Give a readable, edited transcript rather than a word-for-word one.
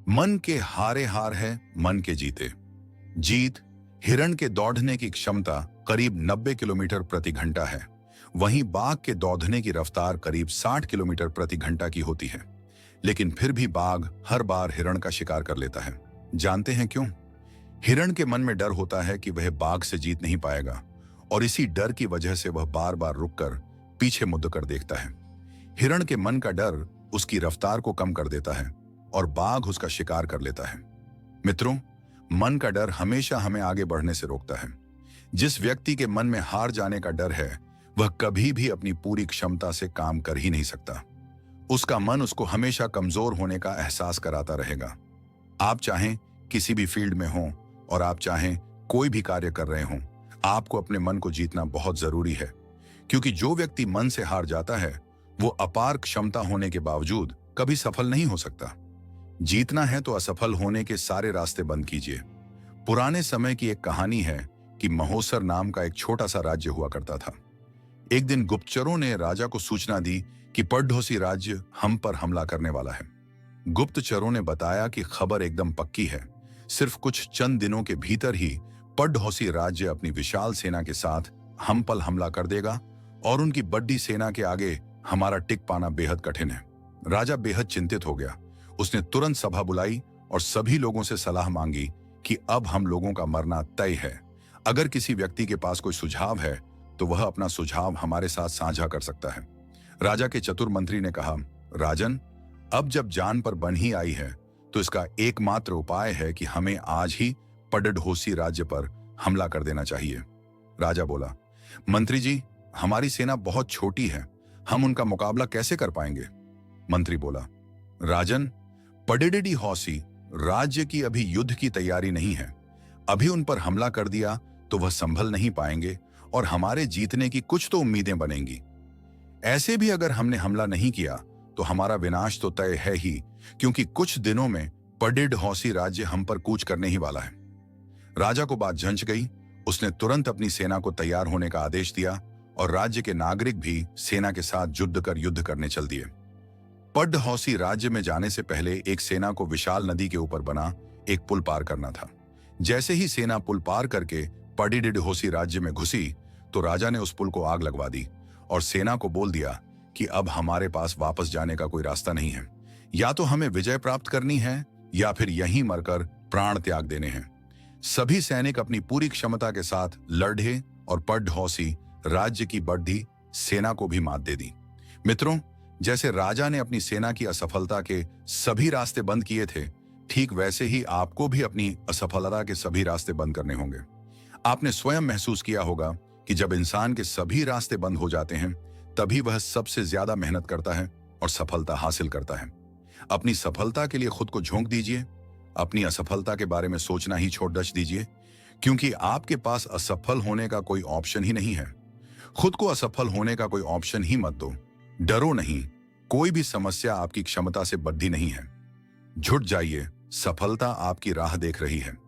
मन के हारे हार है, मन के जीते जीत। हिरण के दौड़ने की क्षमता करीब 90 किलोमीटर प्रति घंटा है, वहीं बाघ के दौड़ने की रफ्तार करीब 60 किलोमीटर प्रति घंटा की होती है। लेकिन फिर भी बाघ हर बार हिरण का शिकार कर लेता है। जानते हैं क्यों? हिरण के मन में डर होता है कि वह बाघ से जीत नहीं पाएगा, और इसी डर की वजह से वह बार बार रुककर पीछे मुड़ कर देखता है। हिरण के मन का डर उसकी रफ्तार को कम कर देता है और बाघ उसका शिकार कर लेता है। मित्रों, मन का डर हमेशा हमें आगे बढ़ने से रोकता है। जिस व्यक्ति के मन में हार जाने का डर है, वह कभी भी अपनी पूरी क्षमता से काम कर ही नहीं सकता। उसका मन उसको हमेशा कमजोर होने का एहसास कराता रहेगा। आप चाहें किसी भी फील्ड में हों और आप चाहें कोई भी कार्य कर रहे हों, आपको अपने मन को जीतना बहुत जरूरी है। क्योंकि जो व्यक्ति मन से हार जाता है, वो अपार क्षमता होने के बावजूद कभी सफल नहीं हो सकता। जीतना है तो असफल होने के सारे रास्ते बंद कीजिए। पुराने समय की एक कहानी है कि महोसर नाम का एक छोटा सा राज्य हुआ करता था। एक दिन गुप्तचरों ने राजा को सूचना दी कि पड़ढोसी राज्य हम पर हमला करने वाला है। गुप्तचरों ने बताया कि खबर एकदम पक्की है। सिर्फ कुछ चंद दिनों के भीतर ही पड़ढोसी राज्य अपनी विशाल सेना के साथ हम पर हमला कर देगा और उनकी बड़ी सेना के आगे हमारा टिक पाना बेहद कठिन है। राजा बेहद चिंतित हो गया। उसने तुरंत सभा बुलाई और सभी लोगों से सलाह मांगी कि अब हम लोगों का मरना तय है। अगर किसी व्यक्ति के पास कोई सुझाव है तो वह अपना सुझाव हमारे साथ साझा कर सकता है। राजा के चतुर मंत्री ने कहा, राजन, अब जब जान पर बन ही आई है तो इसका एकमात्र उपाय है कि हमें आज ही पड़ढोसी राज्य पर हमला कर देना चाहिए। राजा बोला, मंत्री जी, हमारी सेना बहुत छोटी है, हम उनका मुकाबला कैसे कर पाएंगे? मंत्री बोला, राजन, पड़ढोसी राज्य की अभी युद्ध की तैयारी नहीं है। अभी उन पर हमला कर दिया तो वह संभल नहीं पाएंगे और हमारे जीतने की कुछ तो उम्मीदें बनेंगी। ऐसे भी अगर हमने हमला नहीं किया तो हमारा विनाश तो तय है ही, क्योंकि कुछ दिनों में पड़ढोसी राज्य हम पर कूच करने ही वाला है। राजा को बात जंच गई। उसने तुरंत अपनी सेना को तैयार होने का आदेश दिया और राज्य के नागरिक भी सेना के साथ जुट कर युद्ध करने चल दिए। पड़ढोसी राज्य में जाने से पहले एक सेना को विशाल नदी के ऊपर बना एक पुल पार करना था। जैसे ही सेना पुल पार करके पड़ढोसी राज्य में घुसी तो राजा ने उस पुल को आग लगवा दी और सेना को बोल दिया कि अब हमारे पास वापस जाने का कोई रास्ता नहीं है। या तो हमें विजय प्राप्त करनी है या फिर यहीं मरकर प्राण त्याग देने हैं। सभी सैनिक अपनी पूरी क्षमता के साथ लड़े और पड़ढोसी राज्य की बढ़ती सेना को भी मात दे दी। मित्रों, जैसे राजा ने अपनी सेना की असफलता के सभी रास्ते बंद किए थे, ठीक वैसे ही आपको भी अपनी असफलता के सभी रास्ते बंद करने होंगे। आपने स्वयं महसूस किया होगा कि जब इंसान के सभी रास्ते बंद हो जाते हैं, तभी वह सबसे ज्यादा मेहनत करता है और सफलता हासिल करता है। अपनी सफलता के लिए खुद को झोंक दीजिए। अपनी असफलता के बारे में सोचना ही छोड़ दीजिए, क्योंकि आपके पास असफल होने का कोई ऑप्शन ही नहीं है। खुद को असफल होने का कोई ऑप्शन ही मत दो। डरो नहीं, कोई भी समस्या आपकी क्षमता से बढ़ती नहीं है। झुक जाइए, सफलता आपकी राह देख रही है।